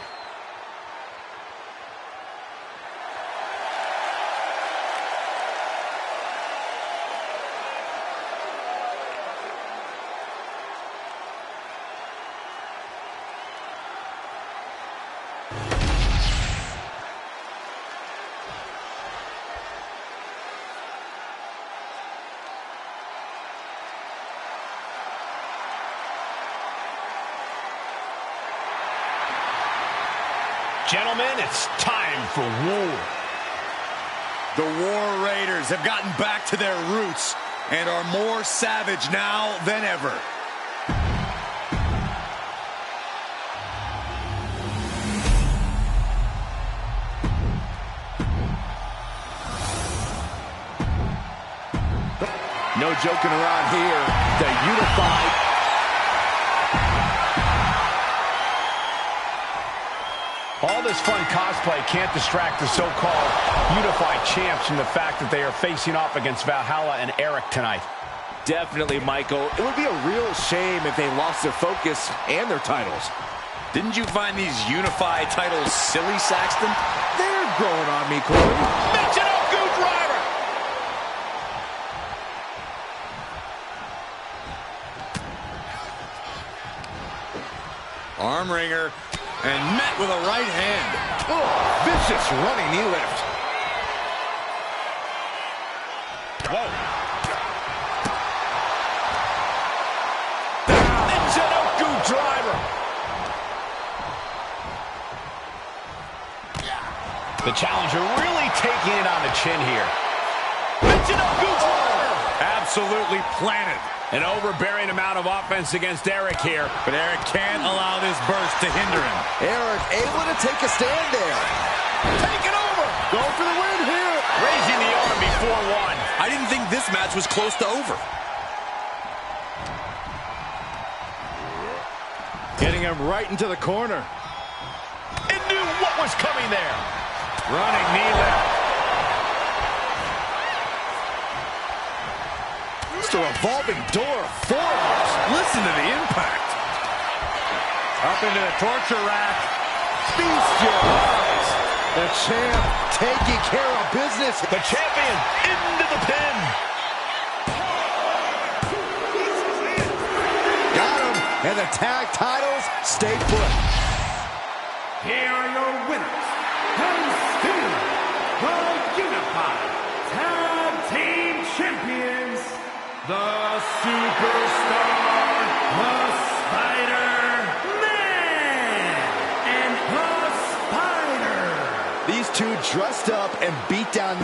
Gentlemen, it's time for war. The War Raiders have gotten back to their roots and are more savage now than ever. No joking around here. The Unified... All this fun cosplay can't distract the so-called Unified Champs from the fact that they are facing off against Valhalla and Eric tonight. Definitely, Michael. It would be a real shame if they lost their focus and their titles. Didn't you find these Unified titles silly, Saxton? They're growing on me, Corey. Michinoku driver! Arm wringer. And met with a right hand. Oh, vicious running knee lift. Whoa. Michinoku driver. The challenger really taking it on the chin here. Michinoku driver. Absolutely planted. An overbearing amount of offense against Eric here. But Eric can't allow this burst to hinder him. Eric able to take a stand there. Take it over. Go for the win here. Raising the arm before one. I didn't think this match was close to over. Getting him right into the corner. And knew what was coming there. Running knee lift. Just a revolving door of forearms. Listen to the impact. Up into the torture rack. Feast your eyes. The champ taking care of business. The champion into the pin. Got him. And the tag titles stay put. Here are your winners, and still the Unified Tag Team Champions, the Superstar, the Spider-Man, and the Spider. These two dressed up and beat down.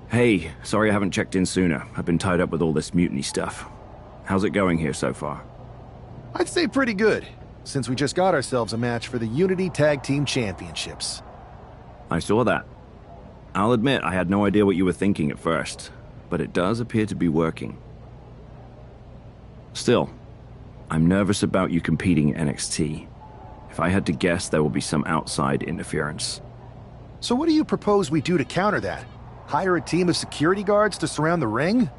Hey, sorry I haven't checked in sooner. I've been tied up with all this mutiny stuff. How's it going here so far? I'd say pretty good, since we just got ourselves a match for the Unity Tag Team Championships. I saw that. I'll admit I had no idea what you were thinking at first, but it does appear to be working. Still, I'm nervous about you competing in NXT. If I had to guess, there will be some outside interference. So what do you propose we do to counter that? Hire a team of security guards to surround the ring?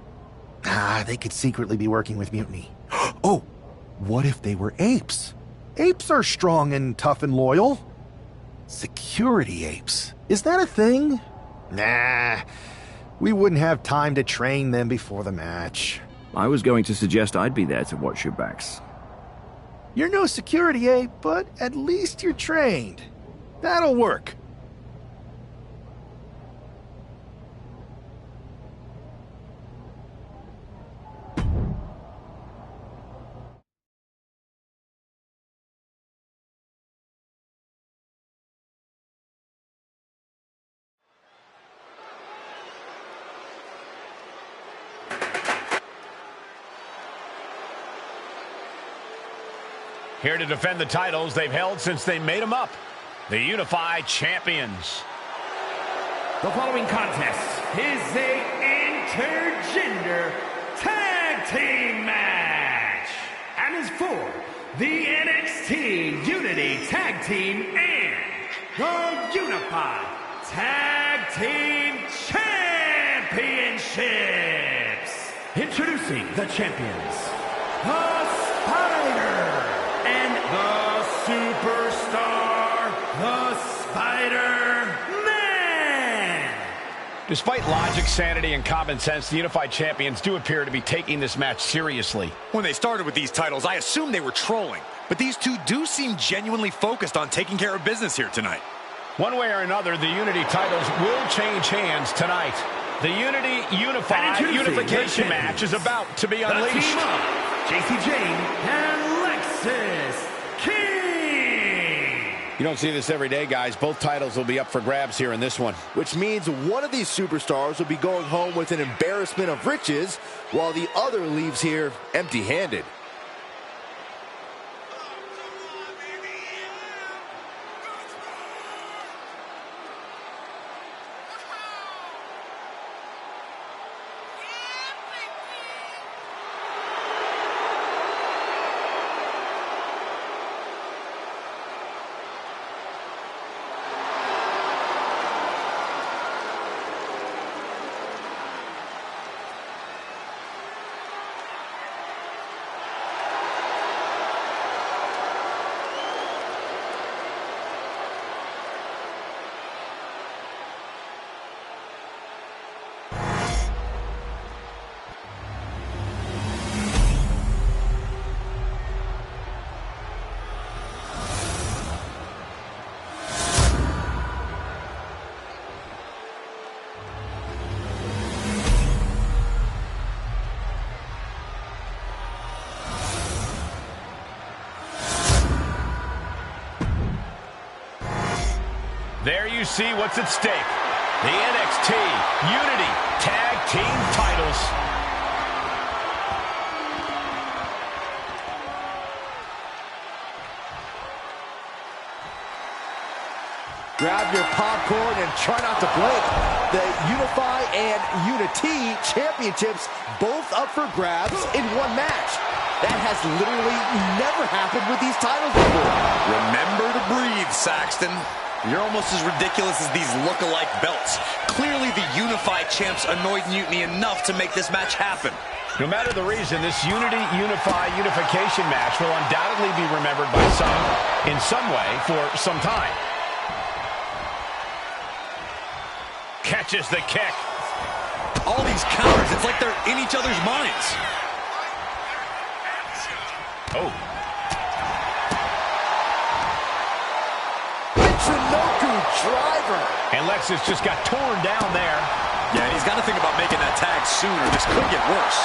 Ah, they could secretly be working with Mutiny. Oh, what if they were apes? Apes are strong and tough and loyal. Security apes. Is that a thing? Nah, we wouldn't have time to train them before the match. I was going to suggest I'd be there to watch your backs. You're no security ape, but at least you're trained. That'll work. Here to defend the titles they've held since they made them up. The Unified Champions. The following contest is a intergender tag team match and is for the NXT Unity Tag Team and the Unified Tag Team Championships. Introducing the champions, the Spider and the Superstar, the Spider-Man. Despite logic, sanity, and common sense, the Unified Champions do appear to be taking this match seriously. When they started with these titles, I assumed they were trolling. But these two do seem genuinely focused on taking care of business here tonight. One way or another, the Unity titles will change hands tonight. The Unity Unified Unification match is about to be unleashed. The team of JC Jane and Lexis King. You don't see this every day, guys. Both titles will be up for grabs here in this one. Which means one of these superstars will be going home with an embarrassment of riches, while the other leaves here empty-handed. see what's at stake. The NXT Unity Tag Team titles. Grab your popcorn and try not to blink. The Unify and Unity championships both up for grabs in one match. That has literally never happened with these titles before. Remember to breathe, Saxton. You're almost as ridiculous as these look-alike belts. Clearly the Unified champs annoyed Mutiny enough to make this match happen. No matter the reason, this unification match will undoubtedly be remembered by some, in some way, for some time. Catches the kick. All these counters, it's like they're in each other's minds. Oh. Michinoku driver. And Lexus just got torn down there. Yeah, he's got to think about making that tag sooner. This could get worse.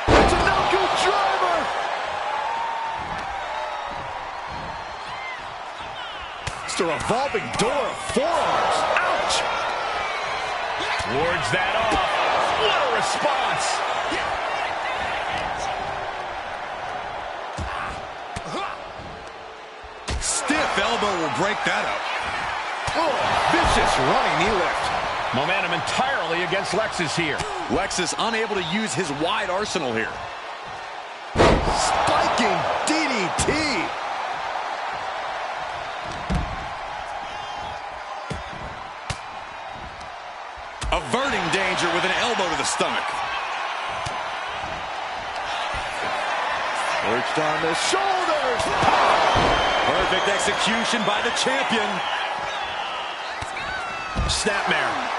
Michinoku driver. It's a revolving door of forearms. Ouch. Wards that off. What a response. Stiff elbow will break that up. Oh, vicious running knee lift. Momentum entirely against Lexus here. Lexus unable to use his wide arsenal here. Spiking DDT. Averting danger with an elbow to the stomach. Perched on the shoulders. Perfect execution by the champion. Snapmare.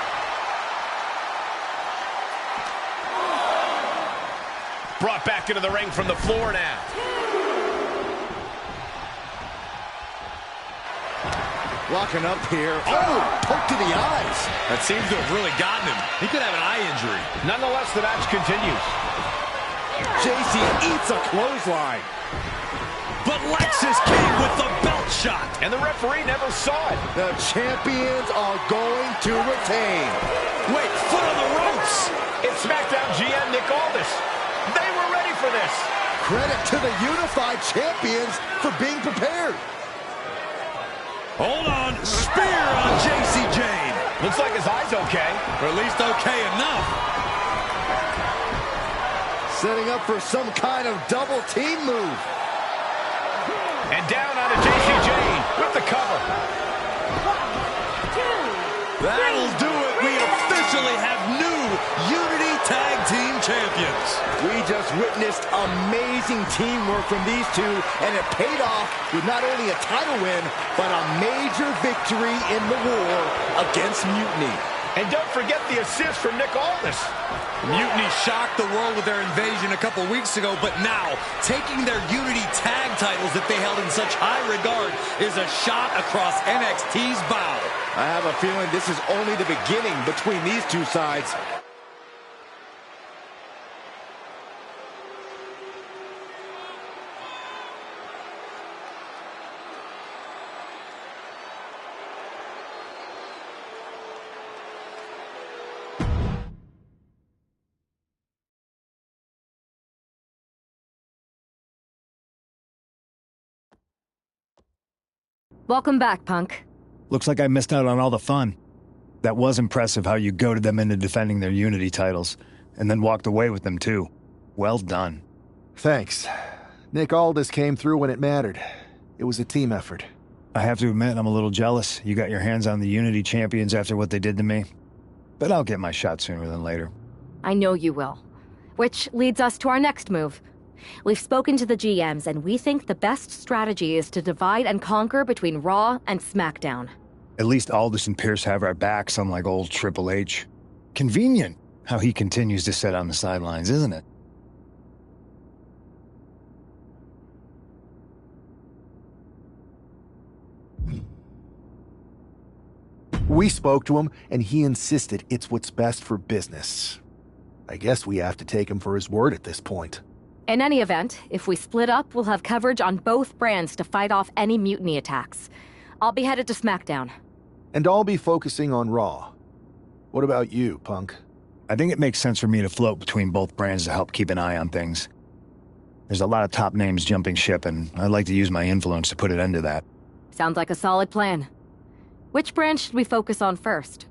Brought back into the ring from the floor now. Locking up here. Oh, poke to the eyes. That seems to have really gotten him. He could have an eye injury. Nonetheless, the match continues. JC eats a clothesline. But Lexus came with the belt shot. And the referee never saw it. The champions are going to retain. Wait, foot on the ropes. It's SmackDown GM Nick Aldis. They were ready for this. Credit to the Unified champions for being prepared. Hold on. Spear on JC Jane. Looks like his eye's okay. Or at least okay enough. Setting up for some kind of double team move. And down onto JC Jane with the cover. 1, 2, That'll do it. We officially have new Unity Tag Team Champions. We just witnessed amazing teamwork from these two, and it paid off with not only a title win, but a major victory in the war against Mutiny. And don't forget the assist from Nick Aldis. Mutiny shocked the world with their invasion a couple weeks ago, but now taking their Unity tag titles that they held in such high regard is a shot across NXT's bow. I have a feeling this is only the beginning between these two sides. Welcome back, Punk. Looks like I missed out on all the fun. That was impressive how you goaded them into defending their Unity titles, and then walked away with them too. Well done. Thanks. Nick Aldis came through when it mattered. It was a team effort. I have to admit, I'm a little jealous you got your hands on the Unity champions after what they did to me. But I'll get my shot sooner than later. I know you will. Which leads us to our next move. We've spoken to the GMs, and we think the best strategy is to divide and conquer between Raw and SmackDown. At least Aldis and Pierce have our backs, unlike old Triple H. Convenient how he continues to sit on the sidelines, isn't it? We spoke to him, and he insisted it's what's best for business. I guess we have to take him for his word at this point. In any event, if we split up, we'll have coverage on both brands to fight off any mutiny attacks. I'll be headed to SmackDown. And I'll be focusing on Raw. What about you, Punk? I think it makes sense for me to float between both brands to help keep an eye on things. There's a lot of top names jumping ship, and I'd like to use my influence to put an end to that. Sounds like a solid plan. Which brand should we focus on first?